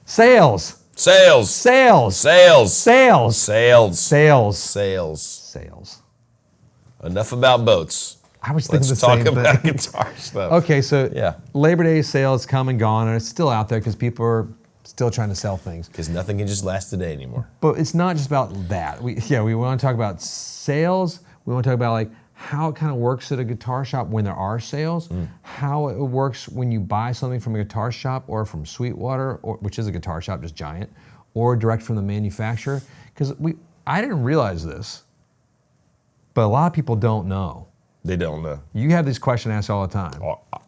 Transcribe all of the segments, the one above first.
Sales. Sales. Sales. Sales. Sales. Sales. Sales. Sales. Sales. Enough about boats. I was thinking Let's the talk same about thing. guitar stuff. Okay, so Yeah. Labor Day sales come and gone, and it's still out there because people are still trying to sell things. Because nothing can just last a day anymore. But it's not just about that. We want to talk about sales. We want to talk about like how it kind of works at a guitar shop when there are sales, how it works when you buy something from a guitar shop or from Sweetwater, or which is a guitar shop, just giant, or direct from the manufacturer. Because I didn't realize this, but a lot of people don't know. They don't know. You have this question asked all the time.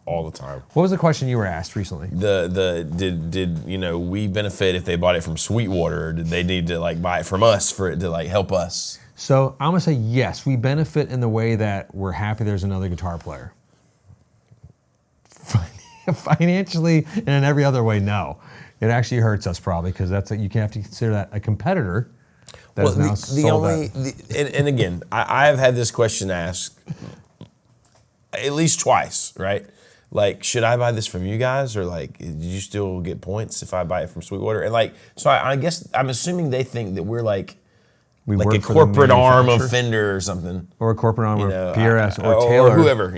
All the time. What was the question you were asked recently? Did we benefit if they bought it from Sweetwater, or did they need to like buy it from us for it to like help us? So I'm gonna say yes, we benefit in the way that we're happy there's another guitar player. Financially and in every other way, no. It actually hurts us probably because you have to consider that a competitor that is now sold that. And again, I have had this question asked at least twice, right? Like, should I buy this from you guys, or like, did you still get points if I buy it from Sweetwater? And like, so I guess I'm assuming they think that we're like a corporate arm of Fender or something, or a corporate arm of PRS or Taylor or whoever.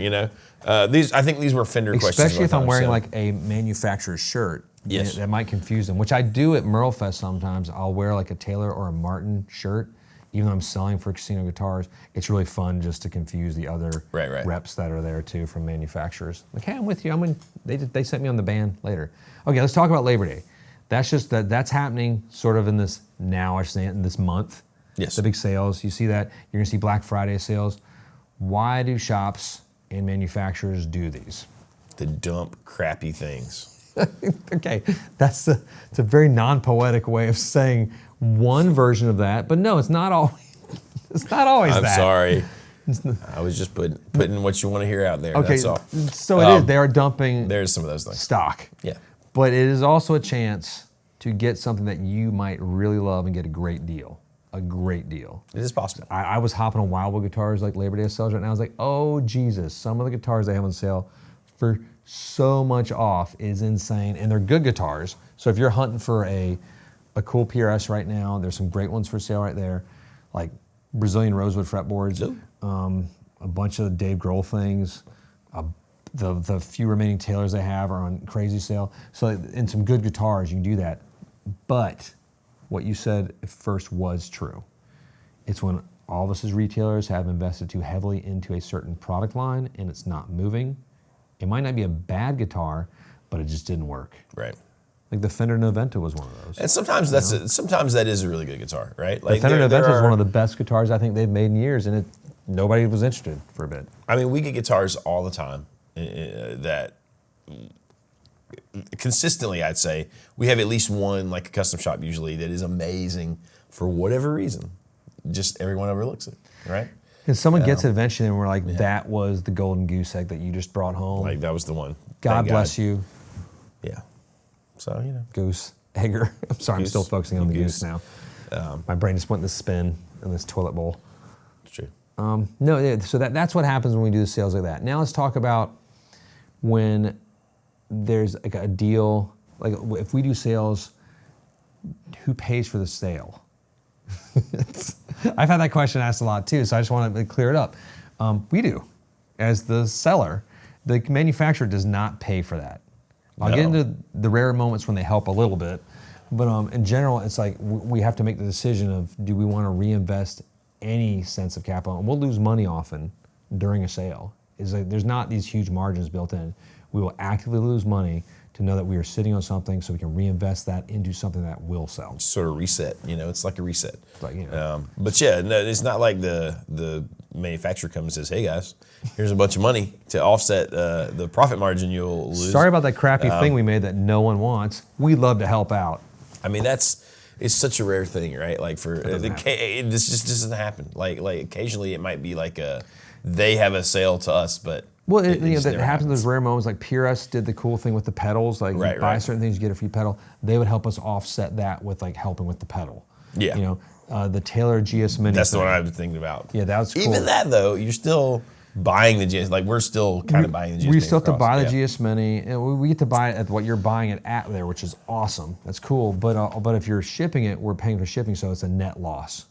I think these were Fender questions. Especially if I'm wearing like a manufacturer's shirt. Yes. That might confuse them, which I do at Merlefest sometimes. I'll wear like a Taylor or a Martin shirt, even though I'm selling for casino guitars. It's really fun just to confuse the other reps that are there too from manufacturers. Like, hey, I'm with you. They sent me on the band later. Okay, let's talk about Labor Day. That's happening sort of in this in this month. Yes. The big sales. You see that. You're gonna see Black Friday sales. Why do shops and manufacturers do these? To dump crappy things. Okay, it's a very non-poetic way of saying one version of that, but no, it's not always. It's not always I'm that. sorry. I was just putting what you want to hear out there. Okay, that's all. So it is. They are dumping. There's some of those things. Stock. Yeah. But it is also a chance to get something that you might really love and get a great deal. A great deal. It is possible. I was hopping on Wildwood guitars like Labor Day sales right now. I was like, oh Jesus, some of the guitars they have on sale for so much off is insane, and they're good guitars. So if you're hunting for a cool PRS right now, there's some great ones for sale right there, like Brazilian rosewood fretboards, a bunch of Dave Grohl things. The few remaining Taylors they have are on crazy sale. So in some good guitars, you can do that. But what you said at first was true. It's when all of us as retailers have invested too heavily into a certain product line and it's not moving. It might not be a bad guitar, but it just didn't work. Right. Like the Fender Noventa was one of those. And sometimes that is a really good guitar, right? Like the Fender Noventa is one of the best guitars I think they've made in years, and nobody was interested for a bit. I mean, we get guitars all the time that consistently, I'd say, we have at least one, like a custom shop usually, that is amazing for whatever reason. Just everyone overlooks it, right? Because someone gets it eventually and we're like, that was the golden goose egg that you just brought home. Like, that was the one. God bless you. Yeah. So, Goose. Egger. I'm sorry, I'm still focusing on the goose now. My brain just went in this spin in this toilet bowl. It's true. So that's what happens when we do the sales like that. Now let's talk about when there's like a deal, like if we do sales, who pays for the sale? I've had that question asked a lot too, so I just want to clear it up. We do. As the seller, the manufacturer does not pay for that. I'll get into the rare moments when they help a little bit, but in general, it's like we have to make the decision of, do we want to reinvest any sense of capital? And we'll lose money often during a sale. It's like there's not these huge margins built in. We will actively lose money to know that we are sitting on something so we can reinvest that into something that will sell. Sort of reset, it's like a reset. But yeah, no, it's not like the manufacturer comes and says, hey guys, here's a bunch of money to offset the profit margin you'll lose. Sorry about that crappy thing we made that no one wants. We'd love to help out. I mean, it's such a rare thing, right? Like this just doesn't happen. Like occasionally it might be like they have a sale to us, but well, it happens in those rare moments. Like PRS did the cool thing with the pedals. Like you buy certain things, you get a free pedal. They would help us offset that with like helping with the pedal. Yeah. The Taylor GS Mini. That's the one I've been thinking about. Yeah, that was cool. Even that though, you're still buying the GS, like we're still kind of buying the GS. We still have to Cross. buy the Yeah. GS Mini, and we get to buy it at what you're buying it at there, which is awesome. That's cool. But if you're shipping it, we're paying for shipping, so it's a net loss,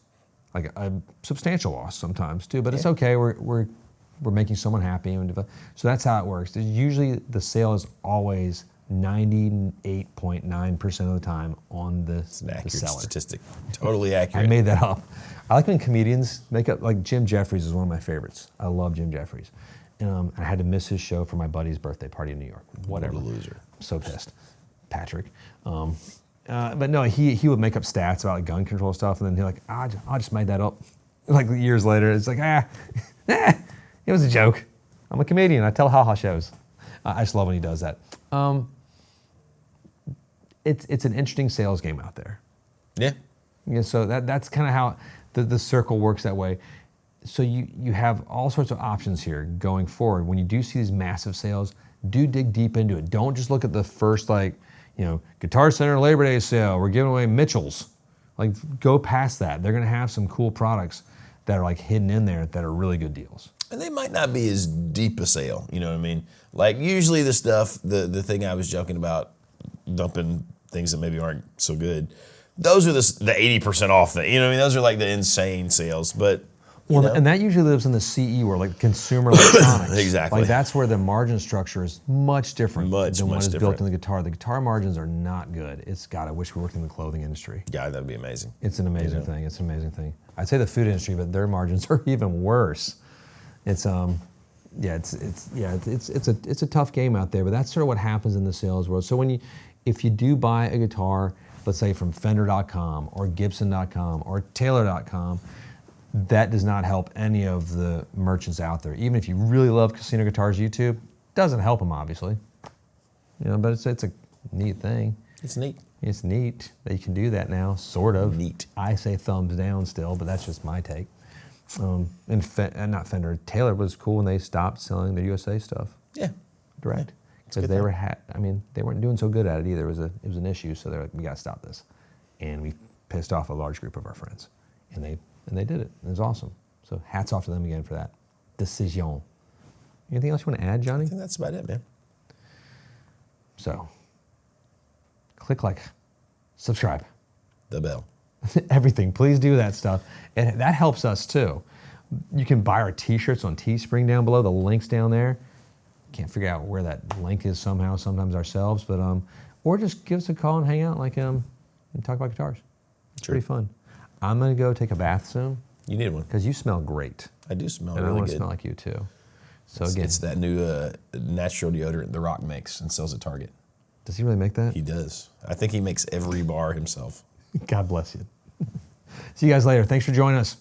like a substantial loss sometimes too. But it's okay. We're making someone happy, so that's how it works. Usually the sale is always 98.9% of the time on the Accurate seller. statistic. Totally accurate. I made that up. I like when comedians make up, like Jim Jeffries is one of my favorites. I love Jim Jeffries. I had to miss his show for my buddy's birthday party in New York. Whatever. What a loser. I'm so pissed. Patrick. But no, he would make up stats about like gun control stuff, and then he's like, I just made that up. Like years later, it's like, it was a joke. I'm a comedian. I tell ha-ha shows. I just love when he does that. It's an interesting sales game out there. Yeah. Yeah, so that's kind of how the circle works that way. So you have all sorts of options here going forward. When you do see these massive sales, do dig deep into it. Don't just look at the first, Guitar Center Labor Day sale. We're giving away Mitchell's. Like, go past that. They're going to have some cool products that are like hidden in there that are really good deals. And they might not be as deep a sale, you know what I mean? Like usually the stuff, the thing I was joking about, dumping things that maybe aren't so good, those are the 80% off thing. You know what I mean? Those are like the insane sales. But and that usually lives in the CE world, like consumer electronics. Exactly. Like that's where the margin structure is much different than what is different. built in the guitar. The guitar margins are not good. I wish we worked in the clothing industry. Yeah, that'd be amazing. It's an amazing thing. It's an amazing thing. I'd say the food industry, but their margins are even worse. It's a tough game out there, but that's sort of what happens in the sales world. So if you do buy a guitar, let's say from Fender.com or Gibson.com or Taylor.com, that does not help any of the merchants out there. Even if you really love Casino Guitars YouTube, doesn't help them obviously. But it's a neat thing. It's neat. It's neat that you can do that now, sort of. Neat. I say thumbs down still, but that's just my take. And not Fender, Taylor was cool when they stopped selling their USA stuff. Yeah. Direct. Because they weren't doing so good at it either. It was an issue, so they're like, we got to stop this. And we pissed off a large group of our friends. And they did it. It was awesome. So hats off to them again for that decision. Anything else you want to add, Johnny? I think that's about it, man. So, click like, subscribe. The bell. Everything. Please do that stuff. And that helps us too. You can buy our t-shirts on Teespring down below. The link's down there. Can't figure out where that link is somehow, sometimes ourselves, but or just give us a call and hang out and talk about guitars. It's pretty fun. I'm gonna go take a bath soon. You need one. Because you smell great. I do smell and really I want good. to smell like you too. So It's that new natural deodorant The Rock makes and sells at Target. Does he really make that? He does. I think he makes every bar himself. God bless you. See you guys later. Thanks for joining us.